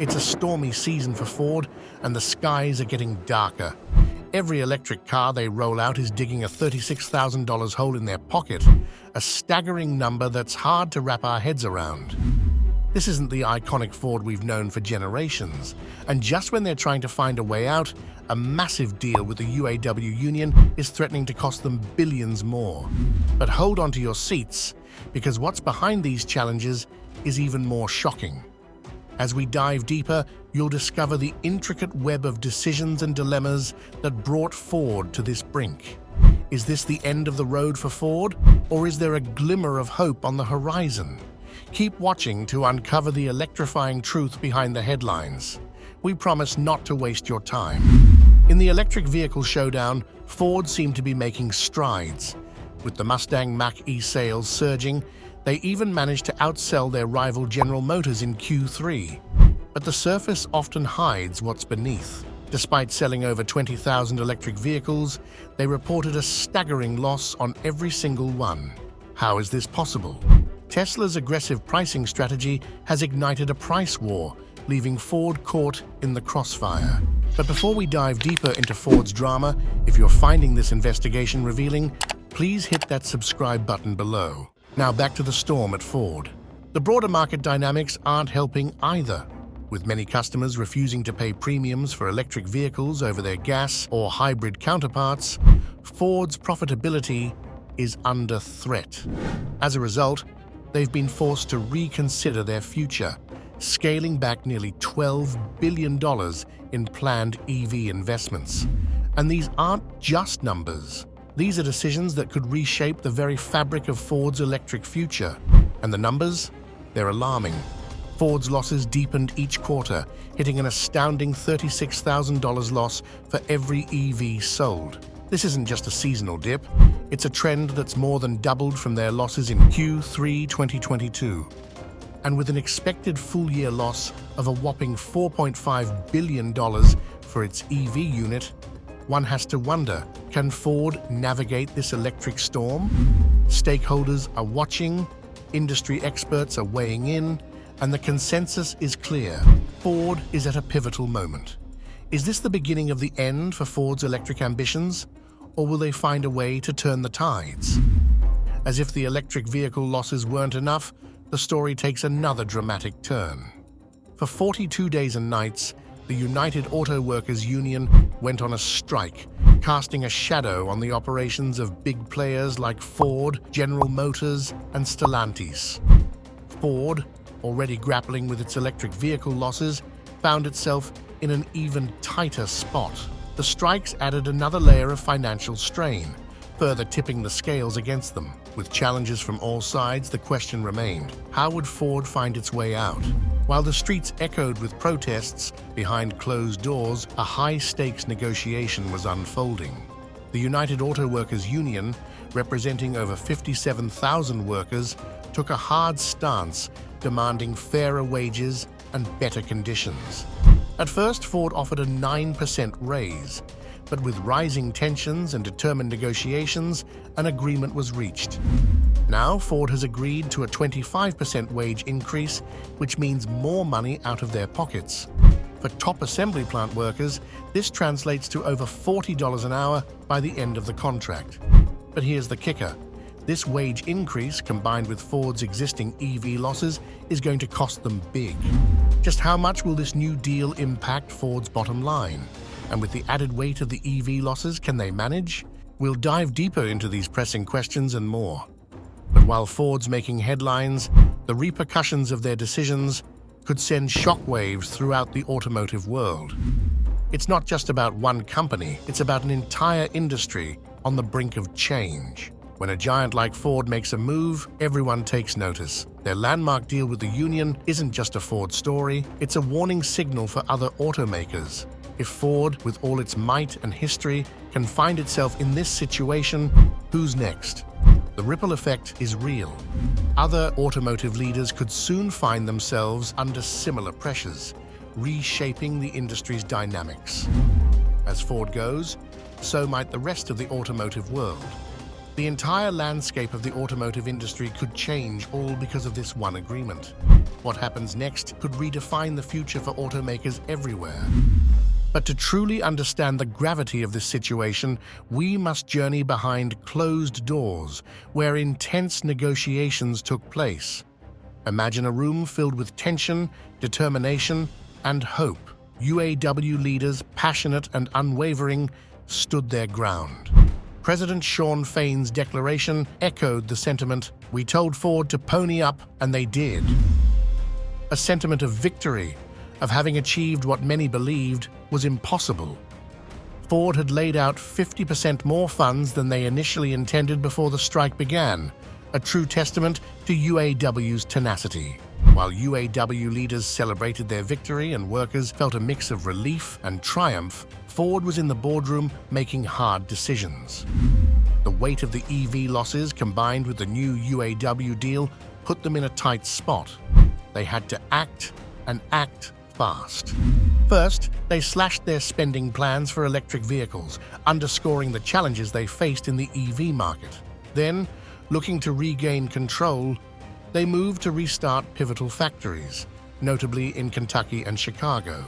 It's a stormy season for Ford, and the skies are getting darker. Every electric car they roll out is digging a $36,000 hole in their pocket, a staggering number that's hard to wrap our heads around. This isn't the iconic Ford we've known for generations, and just when they're trying to find a way out, a massive deal with the UAW union is threatening to cost them billions more. But hold on to your seats, because what's behind these challenges is even more shocking. As we dive deeper, you'll discover the intricate web of decisions and dilemmas that brought Ford to this brink. Is this the end of the road for Ford, or is there a glimmer of hope on the horizon? Keep watching to uncover the electrifying truth behind the headlines. We promise not to waste your time. In the electric vehicle showdown, Ford seemed to be making strides. With the Mustang Mach-E sales surging, they even managed to outsell their rival General Motors in Q3. But the surface often hides what's beneath. Despite selling over 20,000 electric vehicles, they reported a staggering loss on every single one. How is this possible? Tesla's aggressive pricing strategy has ignited a price war, leaving Ford caught in the crossfire. But before we dive deeper into Ford's drama, if you're finding this investigation revealing, please hit that subscribe button below. Now back to the storm at Ford. The broader market dynamics aren't helping either. With many customers refusing to pay premiums for electric vehicles over their gas or hybrid counterparts, Ford's profitability is under threat. As a result, they've been forced to reconsider their future, scaling back nearly $12 billion in planned EV investments. And these aren't just numbers. These are decisions that could reshape the very fabric of Ford's electric future. And the numbers? They're alarming. Ford's losses deepened each quarter, hitting an astounding $36,000 loss for every EV sold. This isn't just a seasonal dip, it's a trend that's more than doubled from their losses in Q3 2022. And with an expected full-year loss of a whopping $4.5 billion for its EV unit, one has to wonder, can Ford navigate this electric storm? Stakeholders are watching, industry experts are weighing in, and the consensus is clear. Ford is at a pivotal moment. Is this the beginning of the end for Ford's electric ambitions, or will they find a way to turn the tides? As if the electric vehicle losses weren't enough, the story takes another dramatic turn. For 42 days and nights, the United Auto Workers Union went on a strike, casting a shadow on the operations of big players like Ford, General Motors, and Stellantis. Ford, already grappling with its electric vehicle losses, found itself in an even tighter spot. The strikes added another layer of financial strain, further tipping the scales against them. With challenges from all sides, the question remained, how would Ford find its way out? While the streets echoed with protests, behind closed doors, a high-stakes negotiation was unfolding. The United Auto Workers Union, representing over 57,000 workers, took a hard stance, demanding fairer wages and better conditions. At first, Ford offered a 9% raise, but with rising tensions and determined negotiations, an agreement was reached. Now, Ford has agreed to a 25% wage increase, which means more money out of their pockets. For top assembly plant workers, this translates to over $40 an hour by the end of the contract. But here's the kicker. This wage increase, combined with Ford's existing EV losses, is going to cost them big. Just how much will this new deal impact Ford's bottom line? And with the added weight of the EV losses, can they manage? We'll dive deeper into these pressing questions and more. But while Ford's making headlines, the repercussions of their decisions could send shockwaves throughout the automotive world. It's not just about one company, it's about an entire industry on the brink of change. When a giant like Ford makes a move, everyone takes notice. Their landmark deal with the union isn't just a Ford story, it's a warning signal for other automakers. If Ford, with all its might and history, can find itself in this situation, who's next? The ripple effect is real. Other automotive leaders could soon find themselves under similar pressures, reshaping the industry's dynamics. As Ford goes, so might the rest of the automotive world. The entire landscape of the automotive industry could change, all because of this one agreement. What happens next could redefine the future for automakers everywhere. But to truly understand the gravity of this situation, we must journey behind closed doors, where intense negotiations took place. Imagine a room filled with tension, determination, and hope. UAW leaders, passionate and unwavering, stood their ground. President Shawn Fain's declaration echoed the sentiment, "We told Ford to pony up, and they did." A sentiment of victory, of having achieved what many believed was impossible. Ford had laid out 50% more funds than they initially intended before the strike began, a true testament to UAW's tenacity. While UAW leaders celebrated their victory and workers felt a mix of relief and triumph, Ford was in the boardroom making hard decisions. The weight of the EV losses combined with the new UAW deal put them in a tight spot. They had to act, and act fast. First, they slashed their spending plans for electric vehicles, underscoring the challenges they faced in the EV market. Then, looking to regain control, they moved to restart pivotal factories, notably in Kentucky and Chicago.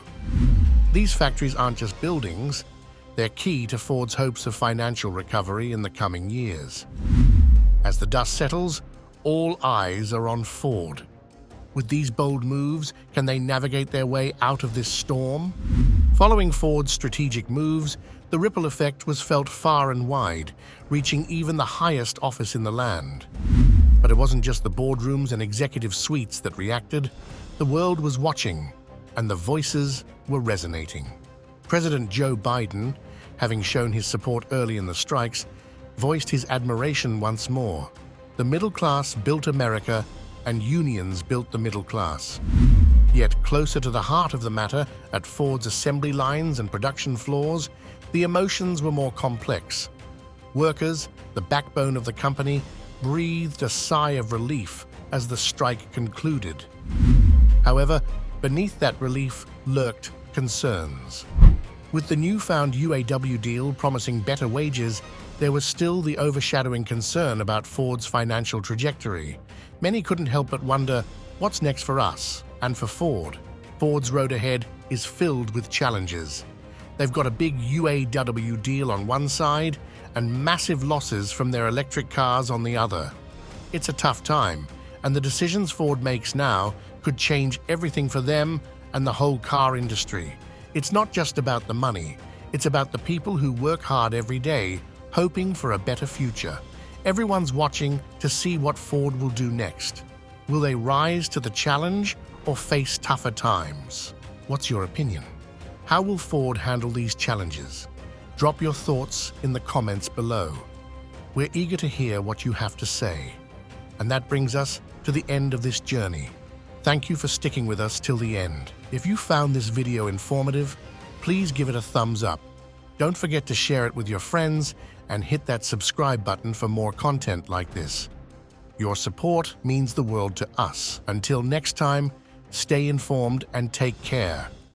These factories aren't just buildings, they're key to Ford's hopes of financial recovery in the coming years. As the dust settles, all eyes are on Ford. With these bold moves, can they navigate their way out of this storm? Following Ford's strategic moves, the ripple effect was felt far and wide, reaching even the highest office in the land. But it wasn't just the boardrooms and executive suites that reacted. The world was watching, and the voices were resonating. President Joe Biden, having shown his support early in the strikes, voiced his admiration once more. The middle class built America, and unions built the middle class. Yet closer to the heart of the matter, at Ford's assembly lines and production floors, the emotions were more complex. Workers, the backbone of the company, breathed a sigh of relief as the strike concluded. However, beneath that relief lurked concerns. With the newfound UAW deal promising better wages, there was still the overshadowing concern about Ford's financial trajectory. Many couldn't help but wonder, what's next for us and for Ford? Ford's road ahead is filled with challenges. They've got a big UAW deal on one side and massive losses from their electric cars on the other. It's a tough time, and the decisions Ford makes now could change everything for them and the whole car industry. It's not just about the money, it's about the people who work hard every day, hoping for a better future. Everyone's watching to see what Ford will do next. Will they rise to the challenge or face tougher times? What's your opinion? How will Ford handle these challenges? Drop your thoughts in the comments below. We're eager to hear what you have to say. And that brings us to the end of this journey. Thank you for sticking with us till the end. If you found this video informative, please give it a thumbs up. Don't forget to share it with your friends and hit that subscribe button for more content like this. Your support means the world to us. Until next time, stay informed and take care.